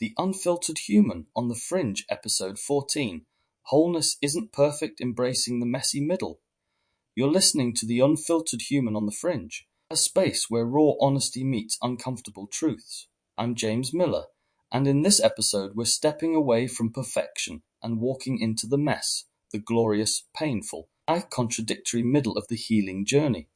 The Unfiltered Human on the Fringe episode 14. Wholeness isn't perfect, embracing the messy middle. You're listening to The Unfiltered Human on the Fringe, a space where raw honesty meets uncomfortable truths. I'm James Miller, and in this episode we're stepping away from perfection and walking into the mess, the glorious, painful, contradictory middle of the healing journey.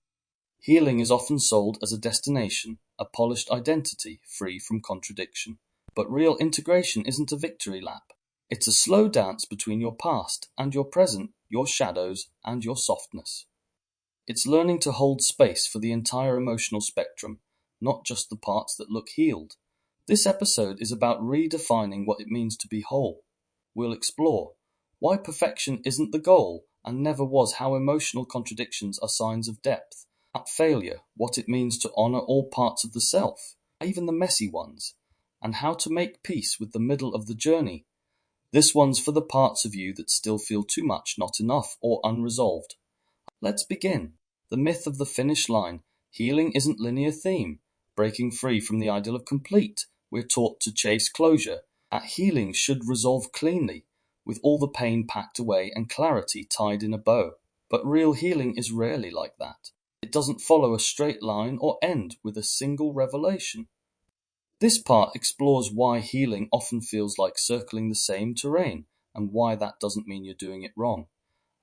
Healing is often sold as a destination, a polished identity free from contradiction. But real integration isn't a victory lap. It's a slow dance between your past and your present, your shadows and your softness. It's learning to hold space for the entire emotional spectrum, not just the parts that look healed. This episode is about redefining what it means to be whole. We'll explore why perfection isn't the goal and never was, how emotional contradictions are signs of depth, at failure, what it means to honor all parts of the self, even the messy ones, and how to make peace with the middle of the journey. This one's for the parts of you that still feel too much, not enough, or unresolved. Let's begin. The myth of the finish line. Healing isn't linear theme. Breaking free from the ideal of complete. We're taught to chase closure. That healing should resolve cleanly, with all the pain packed away and clarity tied in a bow. But real healing is rarely like that. It doesn't follow a straight line or end with a single revelation. This part explores why healing often feels like circling the same terrain and why that doesn't mean you're doing it wrong.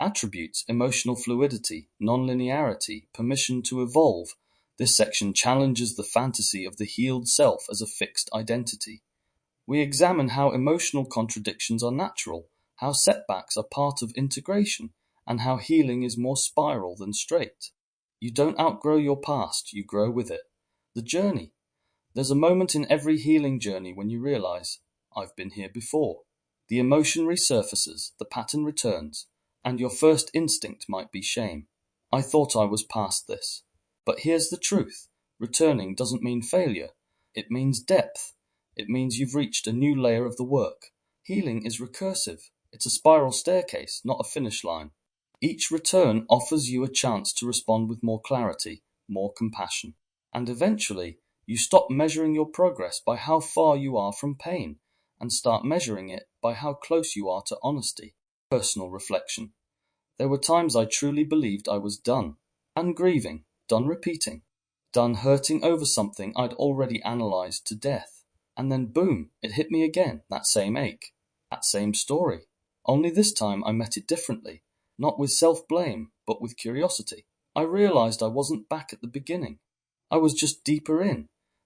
Attributes, emotional fluidity, non-linearity, permission to evolve. This section challenges the fantasy of the healed self as a fixed identity. We examine how emotional contradictions are natural, how setbacks are part of integration, and how healing is more spiral than straight. You don't outgrow your past, you grow with it. The journey. There's a moment in every healing journey when you realize, I've been here before. The emotion resurfaces, the pattern returns, and your first instinct might be shame. I thought I was past this. But here's the truth. Returning doesn't mean failure. It means depth. It means you've reached a new layer of the work. Healing is recursive. It's a spiral staircase, not a finish line. Each return offers you a chance to respond with more clarity, more compassion. And eventually, you stop measuring your progress by how far you are from pain and start measuring it by how close you are to honesty. Personal reflection. There were times I truly believed I was done, and grieving, done repeating, done hurting over something I'd already analyzed to death. And then boom, it hit me again, that same ache, that same story. Only this time I met it differently, not with self-blame, but with curiosity. I realized I wasn't back at the beginning. I was just deeper in.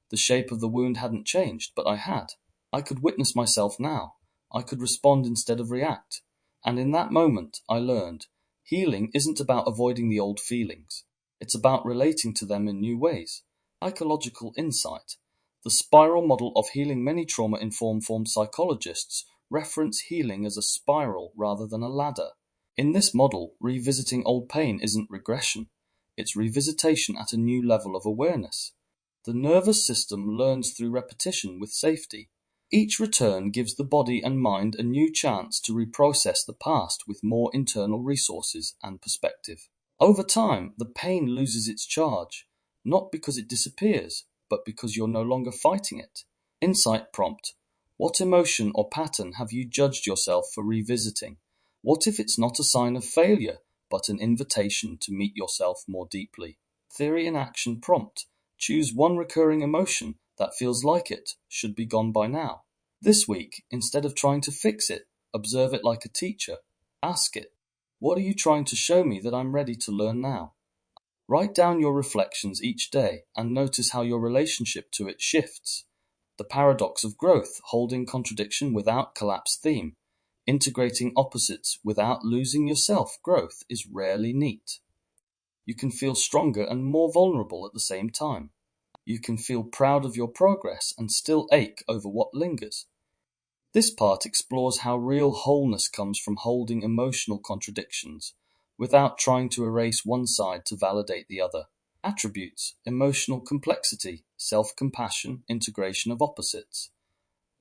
The shape of the wound hadn't changed, but I had. I could witness myself now. I could respond instead of react. And in that moment, I learned, healing isn't about avoiding the old feelings. It's about relating to them in new ways. Psychological insight. The spiral model of healing. Many trauma-informed form psychologists reference healing as a spiral rather than a ladder. In this model, revisiting old pain isn't regression. It's revisitation at a new level of awareness. The nervous system learns through repetition with safety. Each return gives the body and mind a new chance to reprocess the past with more internal resources and perspective. Over time, the pain loses its charge, not because it disappears, but because you're no longer fighting it. Insight prompt. What emotion or pattern have you judged yourself for revisiting? What if it's not a sign of failure, but an invitation to meet yourself more deeply? Theory in action prompt. Choose one recurring emotion that feels like it should be gone by now. This week, instead of trying to fix it, observe it like a teacher. Ask it, what are you trying to show me that I'm ready to learn now? Write down your reflections each day and notice how your relationship to it shifts. The paradox of growth, holding contradiction without collapse theme. Integrating opposites without losing yourself. Growth is rarely neat. You can feel stronger and more vulnerable at the same time. You can feel proud of your progress and still ache over what lingers. This part explores how real wholeness comes from holding emotional contradictions without trying to erase one side to validate the other. Attributes, emotional complexity, self-compassion, integration of opposites.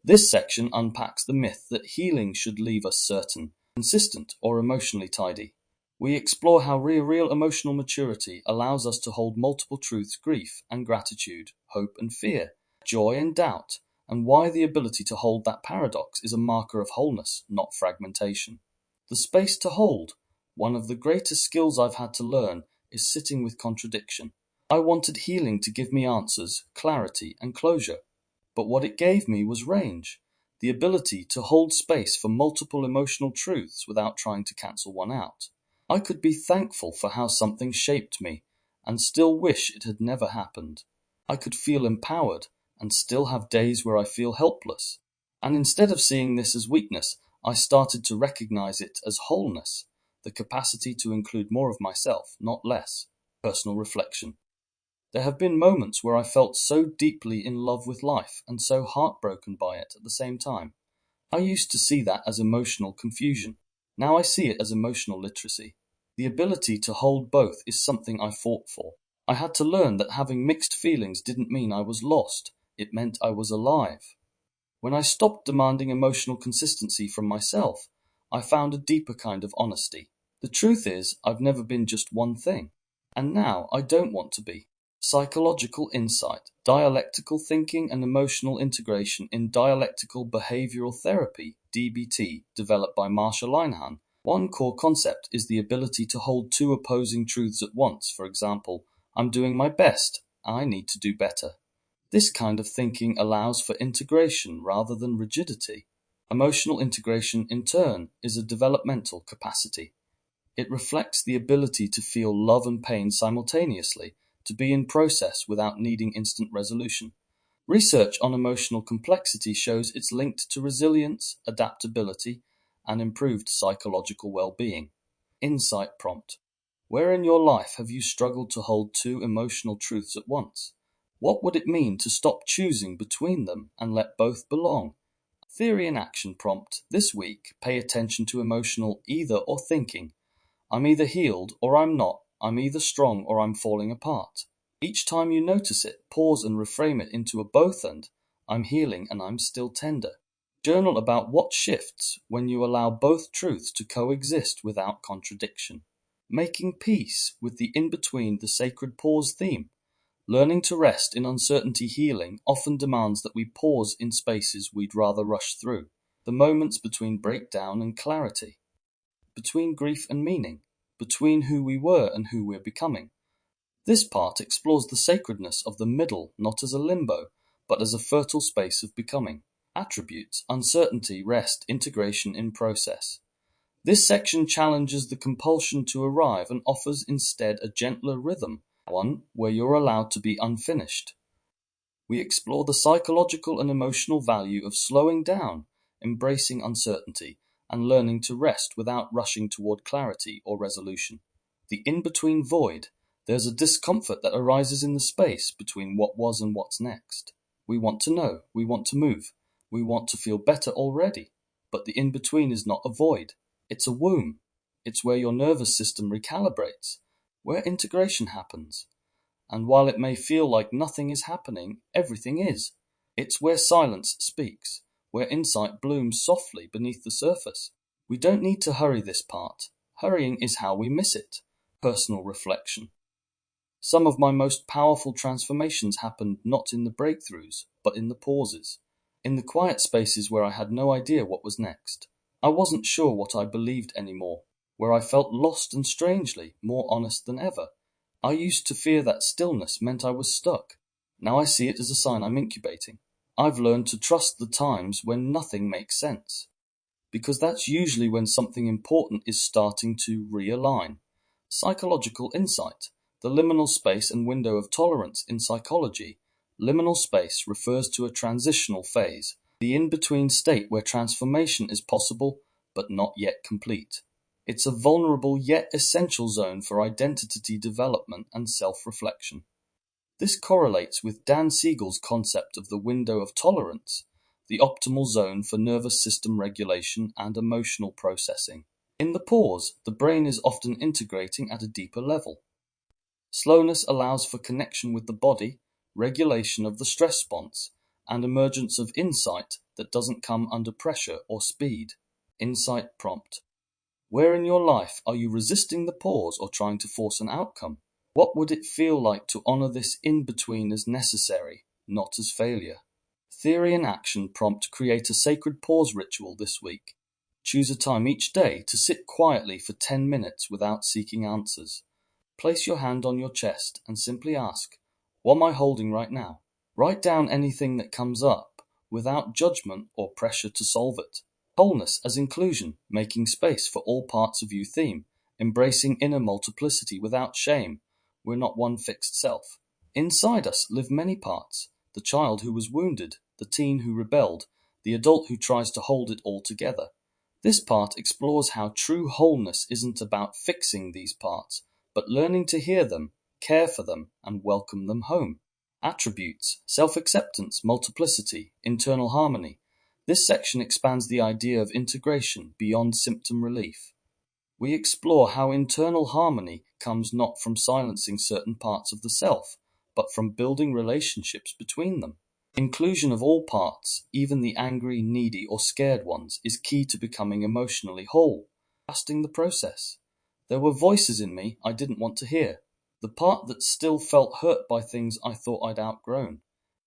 This section unpacks the myth that healing should leave us certain, consistent, or emotionally tidy. We explore how real emotional maturity allows us to hold multiple truths: grief and gratitude, hope and fear, joy and doubt, and why the ability to hold that paradox is a marker of wholeness, not fragmentation. The space to hold. One of the greatest skills I've had to learn is sitting with contradiction. I wanted healing to give me answers, clarity, and closure. But what it gave me was range, the ability to hold space for multiple emotional truths without trying to cancel one out. I could be thankful for how something shaped me and still wish it had never happened. I could feel empowered and still have days where I feel helpless. And instead of seeing this as weakness, I started to recognize it as wholeness, the capacity to include more of myself, not less. Personal reflection. There have been moments where I felt so deeply in love with life and so heartbroken by it at the same time. I used to see that as emotional confusion. Now I see it as emotional literacy. The ability to hold both is something I fought for. I had to learn that having mixed feelings didn't mean I was lost. It meant I was alive. When I stopped demanding emotional consistency from myself, I found a deeper kind of honesty. The truth is, I've never been just one thing. And now I don't want to be. Psychological insight, dialectical thinking and emotional integration in dialectical behavioral therapy, DBT, developed by Marsha Linehan. One core concept is the ability to hold two opposing truths at once. For example, I'm doing my best, I need to do better. This kind of thinking allows for integration rather than rigidity. Emotional integration, in turn, is a developmental capacity. It reflects the ability to feel love and pain simultaneously, to be in process without needing instant resolution. Research on emotional complexity shows it's linked to resilience, adaptability, and improved psychological well-being. Insight prompt. Where in your life have you struggled to hold two emotional truths at once? What would it mean to stop choosing between them and let both belong? Theory in action prompt. This week, pay attention to emotional either or thinking. I'm either healed or I'm not. I'm either strong or I'm falling apart. Each time you notice it, pause and reframe it into a both and. I'm healing and I'm still tender. Journal about what shifts when you allow both truths to coexist without contradiction. Making peace with the in-between the sacred pause theme. Learning to rest in uncertainty healing often demands that we pause in spaces we'd rather rush through. The moments between breakdown and clarity. Between grief and meaning, between who we were and who we're becoming. This part explores the sacredness of the middle not as a limbo, but as a fertile space of becoming. Attributes, uncertainty, rest, integration in process. This section challenges the compulsion to arrive and offers instead a gentler rhythm, one where you're allowed to be unfinished. We explore the psychological and emotional value of slowing down, embracing uncertainty, and learning to rest without rushing toward clarity or resolution. The in-between void. There's a discomfort that arises in the space between what was and what's next. We want to know, we want to move, we want to feel better already, but the in-between is not a void. It's a womb. It's where your nervous system recalibrates, where integration happens. And while it may feel like nothing is happening, everything is. It's where silence speaks, where insight blooms softly beneath the surface. We don't need to hurry this part. Hurrying is how we miss it. Personal reflection. Some of my most powerful transformations happened not in the breakthroughs, but in the pauses. In the quiet spaces where I had no idea what was next. I wasn't sure what I believed anymore, where I felt lost and strangely more honest than ever. I used to fear that stillness meant I was stuck. Now I see it as a sign I'm incubating. I've learned to trust the times when nothing makes sense, because that's usually when something important is starting to realign. Psychological insight. The liminal space and window of tolerance in psychology. Liminal space refers to a transitional phase, the in-between state where transformation is possible but not yet complete. It's a vulnerable yet essential zone for identity development and self-reflection. This correlates with Dan Siegel's concept of the window of tolerance, the optimal zone for nervous system regulation and emotional processing. In the pause, the brain is often integrating at a deeper level. Slowness allows for connection with the body, regulation of the stress response, and emergence of insight that doesn't come under pressure or speed. Insight prompt. Where in your life are you resisting the pause or trying to force an outcome? What would it feel like to honor this in-between as necessary, not as failure? Theory and action prompt: create a sacred pause ritual this week. Choose a time each day to sit quietly for 10 minutes without seeking answers. Place your hand on your chest and simply ask, what am I holding right now? Write down anything that comes up without judgment or pressure to solve it. Wholeness as inclusion, making space for all parts of you theme, embracing inner multiplicity without shame. We're not one fixed self. Inside us live many parts: the child who was wounded, the teen who rebelled, the adult who tries to hold it all together. This part explores how true wholeness isn't about fixing these parts, but learning to hear them, care for them, and welcome them home. Attributes: self-acceptance, multiplicity, internal harmony. This section expands the idea of integration beyond symptom relief. We explore how internal harmony comes not from silencing certain parts of the self, but from building relationships between them. Inclusion of all parts, even the angry, needy, or scared ones, is key to becoming emotionally whole. Trusting the process. There were voices in me I didn't want to hear. The part that still felt hurt by things I thought I'd outgrown.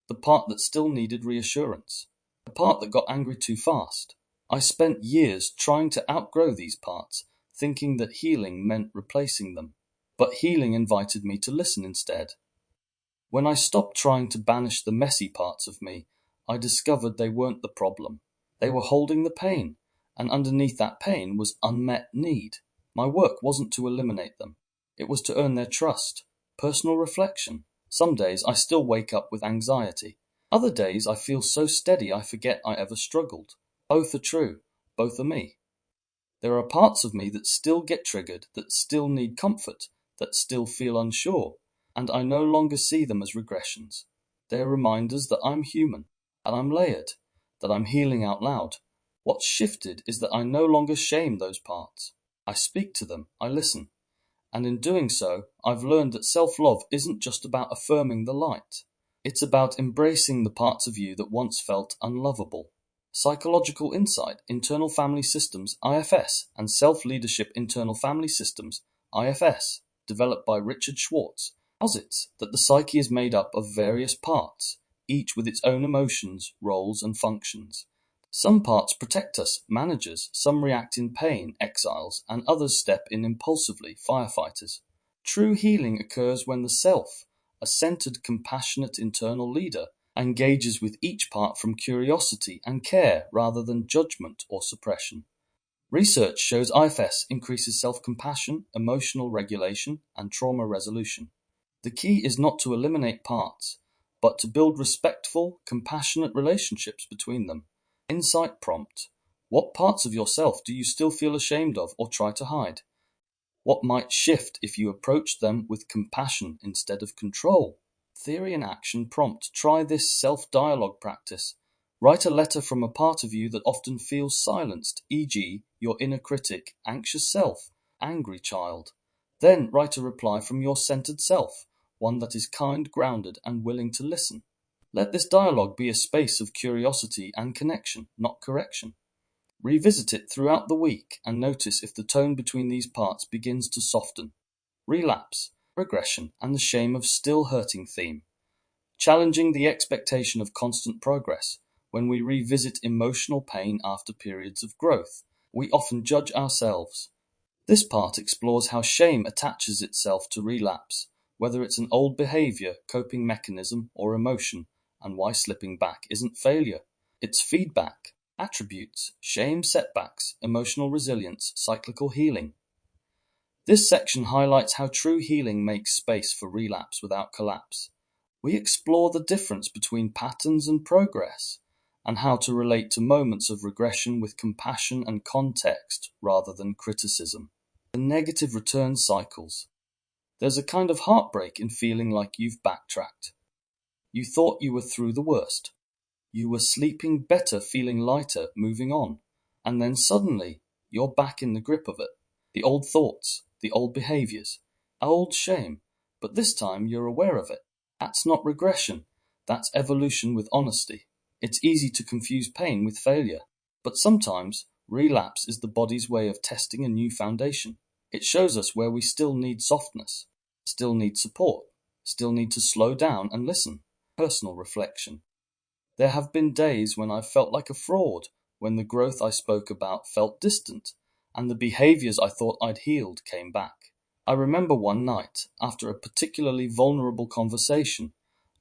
The part that still needed reassurance. The part that got angry too fast. I spent years trying to outgrow these parts, thinking that healing meant replacing them. But healing invited me to listen instead. When I stopped trying to banish the messy parts of me, I discovered they weren't the problem. They were holding the pain, and underneath that pain was unmet need. My work wasn't to eliminate them. It was to earn their trust. Personal reflection. Some days I still wake up with anxiety. Other days I feel so steady I forget I ever struggled. Both are true. Both are me. There are parts of me that still get triggered, that still need comfort, that still feel unsure, and I no longer see them as regressions. They're reminders that I'm human, and I'm layered, that I'm healing out loud. What's shifted is that I no longer shame those parts. I speak to them, I listen. And in doing so, I've learned that self-love isn't just about affirming the light. It's about embracing the parts of you that once felt unlovable. Psychological Insight, Internal Family Systems, IFS, and Self-Leadership Internal Family Systems, IFS, developed by Richard Schwartz, posits that the psyche is made up of various parts, each with its own emotions, roles, and functions. Some parts protect us, manage us, some react in pain, exiles, and others step in impulsively, firefighters. True healing occurs when the self, a centered, compassionate internal leader, engages with each part from curiosity and care rather than judgment or suppression. Research shows IFS increases self-compassion, emotional regulation, and trauma resolution. The key is not to eliminate parts, but to build respectful, compassionate relationships between them. Insight prompt: what parts of yourself do you still feel ashamed of or try to hide? What might shift if you approach them with compassion instead of control? Theory and action prompt: try this self-dialogue practice. Write a letter from a part of you that often feels silenced, e.g., your inner critic, anxious self, angry child. Then write a reply from your centered self, one that is kind, grounded, and willing to listen. Let this dialogue be a space of curiosity and connection, not correction. Revisit it throughout the week and notice if the tone between these parts begins to soften. Relapse, regression, and the shame of still hurting theme. Challenging the expectation of constant progress. When we revisit emotional pain after periods of growth, we often judge ourselves. This part explores how shame attaches itself to relapse, whether it's an old behavior, coping mechanism, or emotion, and why slipping back isn't failure. It's feedback. Attributes: shame, setbacks, emotional resilience, cyclical healing. This section highlights how true healing makes space for relapse without collapse. We explore the difference between patterns and progress, and how to relate to moments of regression with compassion and context rather than criticism. The negative return cycles. There's a kind of heartbreak in feeling like you've backtracked. You thought you were through the worst. You were sleeping better, feeling lighter, moving on. And then suddenly, you're back in the grip of it. The old thoughts, the old behaviors, old shame. But this time you're aware of it. That's not regression. That's evolution with honesty. It's easy to confuse pain with failure. But sometimes, relapse is the body's way of testing a new foundation. It shows us where we still need softness, still need support, still need to slow down and listen. Personal reflection. There have been days when I've felt like a fraud, when the growth I spoke about felt distant, and the behaviors I thought I'd healed came back. I remember one night, after a particularly vulnerable conversation,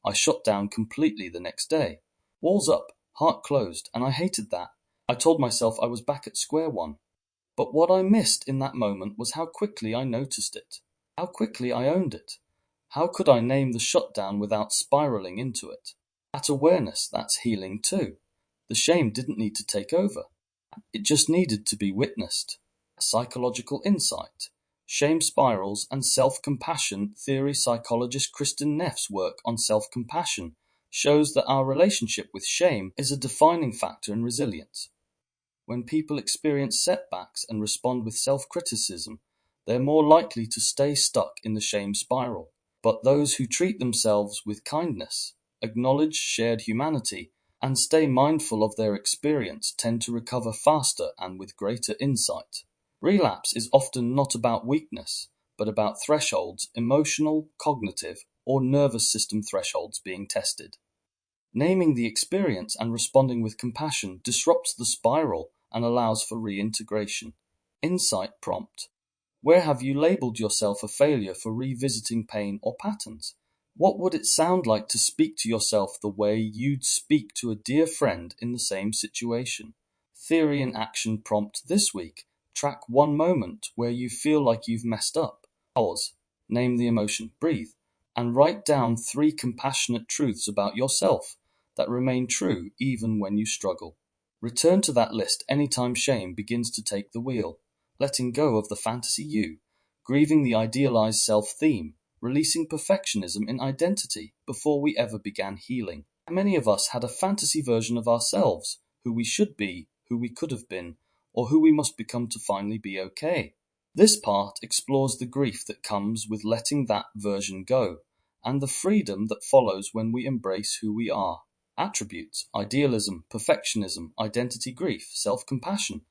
I shut down completely the next day. Walls up, heart closed, and I hated that. I told myself I was back at square one. But what I missed in that moment was how quickly I noticed it, how quickly I owned it. How could I name the shutdown without spiraling into it? That awareness, that's healing too. The shame didn't need to take over. It just needed to be witnessed. Psychological insight. Shame spirals and self-compassion theory psychologist Kristen Neff's work on self-compassion shows that our relationship with shame is a defining factor in resilience. When people experience setbacks and respond with self-criticism, they're more likely to stay stuck in the shame spiral. But those who treat themselves with kindness, acknowledge shared humanity, and stay mindful of their experience tend to recover faster and with greater insight. Relapse is often not about weakness, but about thresholds, emotional, cognitive, or nervous system thresholds being tested. Naming the experience and responding with compassion disrupts the spiral and allows for reintegration. Insight prompt. Where have you labeled yourself a failure for revisiting pain or patterns? What would it sound like to speak to yourself the way you'd speak to a dear friend in the same situation? Theory and action prompt this week. Track one moment where you feel like you've messed up. Pause. Name the emotion. Breathe. And write down 3 compassionate truths about yourself that remain true even when you struggle. Return to that list anytime shame begins to take the wheel. Letting go of the fantasy you, grieving the idealized self-theme, releasing perfectionism in identity before we ever began healing. Many of us had a fantasy version of ourselves, who we should be, who we could have been, or who we must become to finally be okay. This part explores the grief that comes with letting that version go, and the freedom that follows when we embrace who we are. Attributes: idealism, perfectionism, identity grief, self-compassion.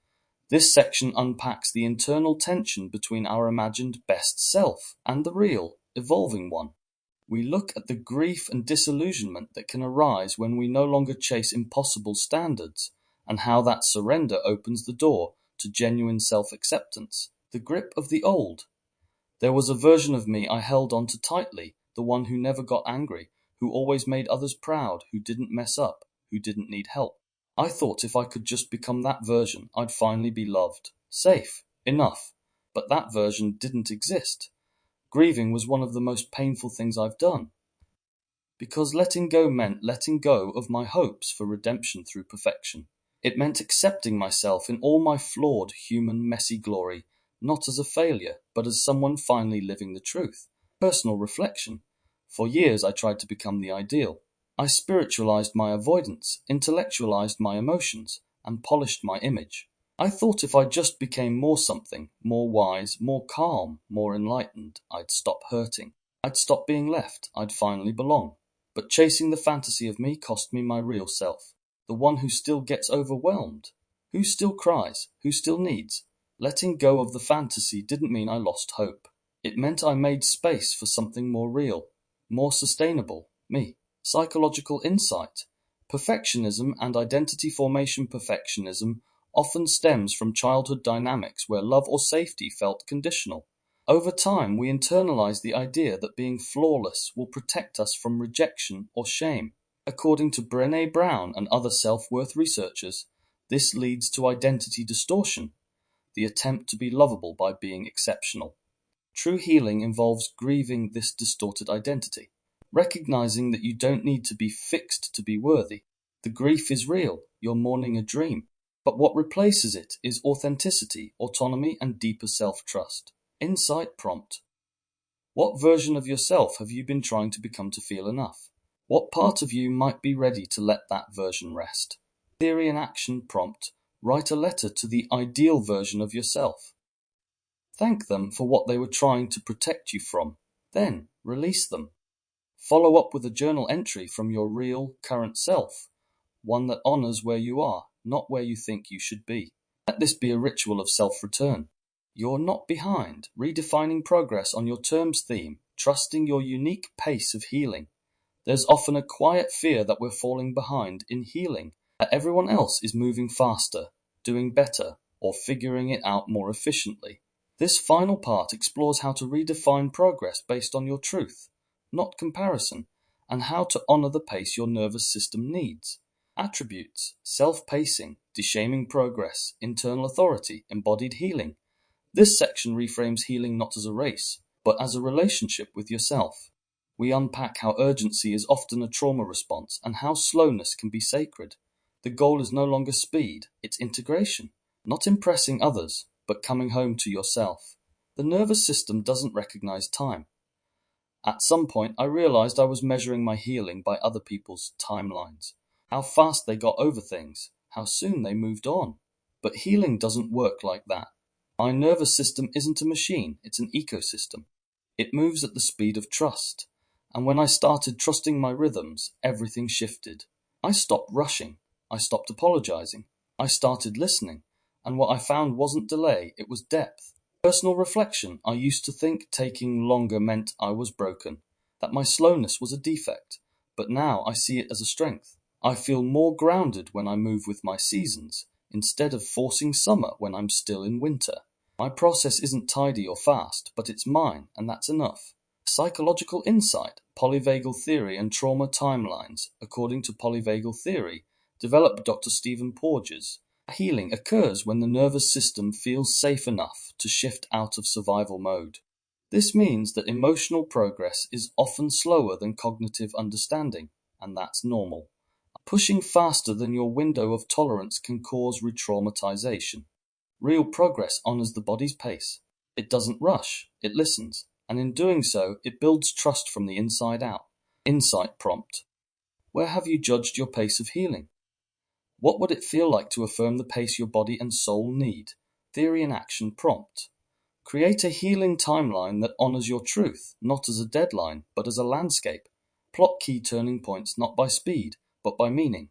This section unpacks the internal tension between our imagined best self and the real, evolving one. We look at the grief and disillusionment that can arise when we no longer chase impossible standards, and how that surrender opens the door to genuine self-acceptance. The grip of the old. There was a version of me I held on to tightly, the one who never got angry, who always made others proud, who didn't mess up, who didn't need help. I thought if I could just become that version, I'd finally be loved, safe, enough. But that version didn't exist. Grieving was one of the most painful things I've done. Because letting go meant letting go of my hopes for redemption through perfection. It meant accepting myself in all my flawed, human, messy glory, not as a failure, but as someone finally living the truth. Personal reflection. For years I tried to become the ideal. I spiritualized my avoidance, intellectualized my emotions, and polished my image. I thought if I just became more something, more wise, more calm, more enlightened, I'd stop hurting. I'd stop being left. I'd finally belong. But chasing the fantasy of me cost me my real self. The one who still gets overwhelmed, who still cries, who still needs. Letting go of the fantasy didn't mean I lost hope. It meant I made space for something more real, more sustainable, me. Psychological insight. Perfectionism and identity formation perfectionism often stems from childhood dynamics where love or safety felt conditional. Over time, we internalize the idea that being flawless will protect us from rejection or shame. According to Brené Brown and other self-worth researchers, this leads to identity distortion, the attempt to be lovable by being exceptional. True healing involves grieving this distorted identity, recognizing that you don't need to be fixed to be worthy. The grief is real, you're mourning a dream, but what replaces it is authenticity, autonomy, and deeper self-trust. Insight prompt. What version of yourself have you been trying to become to feel enough? What part of you might be ready to let that version rest? Theory and action prompt. Write a letter to the ideal version of yourself. Thank them for what they were trying to protect you from. Then release them. Follow up with a journal entry from your real, current self, one that honors where you are, not where you think you should be. Let this be a ritual of self-return. You're not behind, redefining progress on your terms theme, trusting your unique pace of healing. There's often a quiet fear that we're falling behind in healing, that everyone else is moving faster, doing better, or figuring it out more efficiently. This final part explores how to redefine progress based on your truth, not comparison, and how to honor the pace your nervous system needs. Attributes: self-pacing, de-shaming progress, internal authority, embodied healing. This section reframes healing not as a race, but as a relationship with yourself. We unpack how urgency is often a trauma response and how slowness can be sacred. The goal is no longer speed, it's integration, not impressing others, but coming home to yourself. The nervous system doesn't recognize time. At some point, I realized I was measuring my healing by other people's timelines, how fast they got over things, how soon they moved on. But healing doesn't work like that. My nervous system isn't a machine, it's an ecosystem. It moves at the speed of trust. And when I started trusting my rhythms, everything shifted. I stopped rushing. I stopped apologizing. I started listening. And what I found wasn't delay, it was depth. Personal reflection: I used to think taking longer meant I was broken, that my slowness was a defect. But now I see it as a strength. I feel more grounded when I move with my seasons, instead of forcing summer when I'm still in winter. My process isn't tidy or fast, but it's mine, and that's enough. Psychological insight, polyvagal theory, and trauma timelines, according to polyvagal theory, developed by Dr. Stephen Porges. Healing occurs when the nervous system feels safe enough to shift out of survival mode. This means that emotional progress is often slower than cognitive understanding, and that's normal. Pushing faster than your window of tolerance can cause re-traumatization. Real progress honors the body's pace. It doesn't rush, it listens, and in doing so, it builds trust from the inside out. Insight prompt: where have you judged your pace of healing? What would it feel like to affirm the pace your body and soul need? Theory and action prompt: create a healing timeline that honors your truth, not as a deadline, but as a landscape. Plot key turning points not by speed, but by meaning.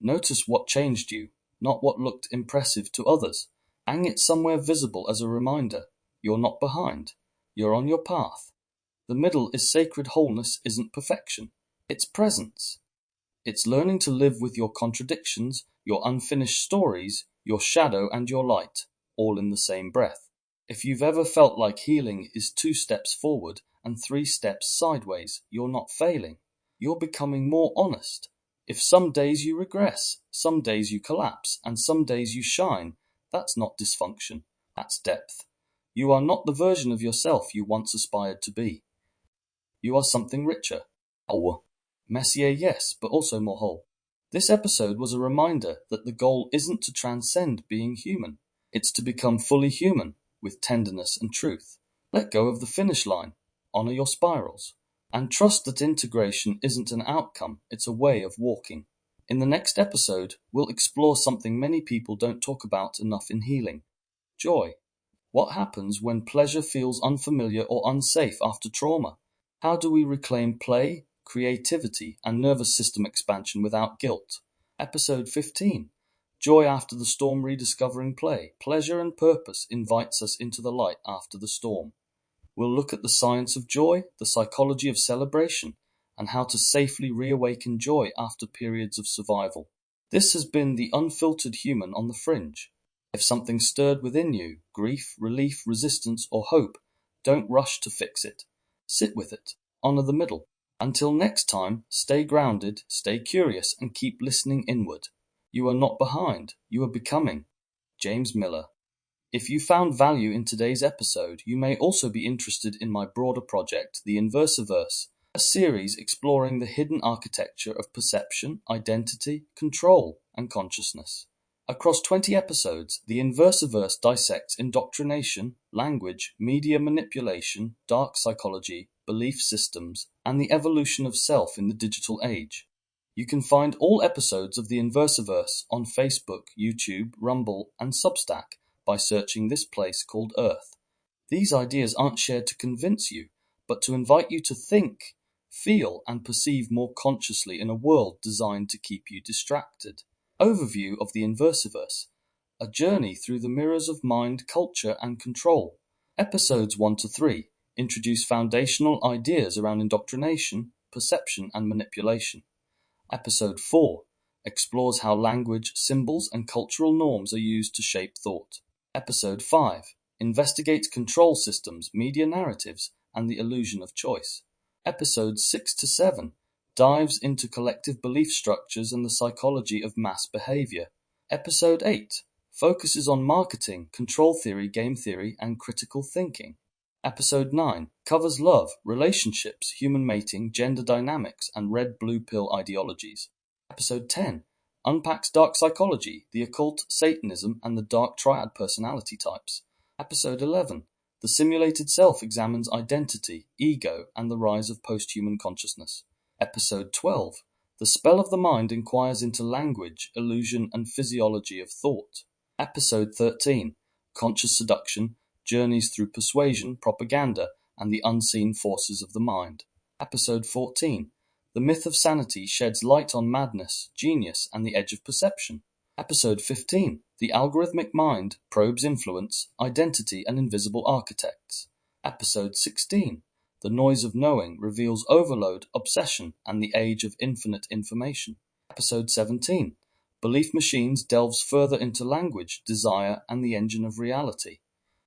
Notice what changed you, not what looked impressive to others. Hang it somewhere visible as a reminder. You're not behind. You're on your path. The middle is sacred. Wholeness isn't perfection. It's presence. It's learning to live with your contradictions, your unfinished stories, your shadow and your light, all in the same breath. If you've ever felt like healing is 2 steps forward and 3 steps sideways, you're not failing. You're becoming more honest. If some days you regress, some days you collapse, and some days you shine, that's not dysfunction, that's depth. You are not the version of yourself you once aspired to be. You are something richer. Messier, yes, but also more whole. This episode was a reminder that the goal isn't to transcend being human. It's to become fully human, with tenderness and truth. Let go of the finish line. Honor your spirals. And trust that integration isn't an outcome, it's a way of walking. In the next episode, we'll explore something many people don't talk about enough in healing: joy. What happens when pleasure feels unfamiliar or unsafe after trauma? How do we reclaim play, creativity, and nervous system expansion without guilt? Episode 15. Joy after the storm: rediscovering play. Pleasure and purpose invites us into the light after the storm. We'll look at the science of joy, the psychology of celebration, and how to safely reawaken joy after periods of survival. This has been the Unfiltered Human on the Fringe. If something stirred within you, grief, relief, resistance, or hope, don't rush to fix it. Sit with it. Honor the middle. Until next time, stay grounded, stay curious, and keep listening inward. You are not behind. You are becoming. James Miller. If you found value in today's episode, you may also be interested in my broader project, The Inversiverse, a series exploring the hidden architecture of perception, identity, control, and consciousness. Across 20 episodes, The Inversiverse dissects indoctrination, language, media manipulation, dark psychology, belief systems, and the evolution of self in the digital age. You can find all episodes of The Inversiverse on Facebook, YouTube, Rumble, and Substack by searching this place called Earth. These ideas aren't shared to convince you, but to invite you to think, feel, and perceive more consciously in a world designed to keep you distracted. Overview of the Inversiverse: a journey through the mirrors of mind, culture, and control. Episodes 1 to 3 introduce foundational ideas around indoctrination, perception and manipulation. Episode 4 explores how language, symbols, and cultural norms are used to shape thought. Episode 5 investigates control systems, media narratives, and the illusion of choice. Episodes 6 to 7 dives into collective belief structures and the psychology of mass behavior. Episode 8 focuses on marketing, control theory, game theory, and critical thinking. Episode 9 covers love, relationships, human mating, gender dynamics, and red-blue pill ideologies. Episode 10 unpacks dark psychology, the occult, Satanism, and the dark triad personality types. Episode 11 the simulated self examines identity, ego, and the rise of post-human consciousness. Episode 12 the spell of the mind inquires into language, illusion, and physiology of thought. Episode 13 conscious seduction, journeys through persuasion, propaganda, and the unseen forces of the mind. Episode 14 the myth of sanity sheds light on madness, genius, and the edge of perception. Episode 15 the algorithmic mind probes influence, identity, and invisible architects. Episode 16 the noise of knowing reveals overload, obsession, and the age of infinite information. Episode 17 belief machines delves further into language, desire, and the engine of reality.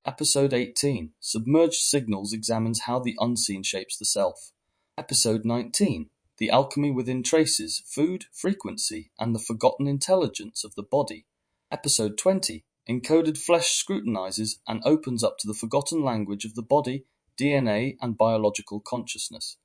Episode 18 submerged signals examines how the unseen shapes the self. Episode 19 the alchemy within traces, food, frequency, and the forgotten intelligence of the body. Episode 20 encoded flesh scrutinizes and opens up to the forgotten language of the body, DNA, and biological consciousness.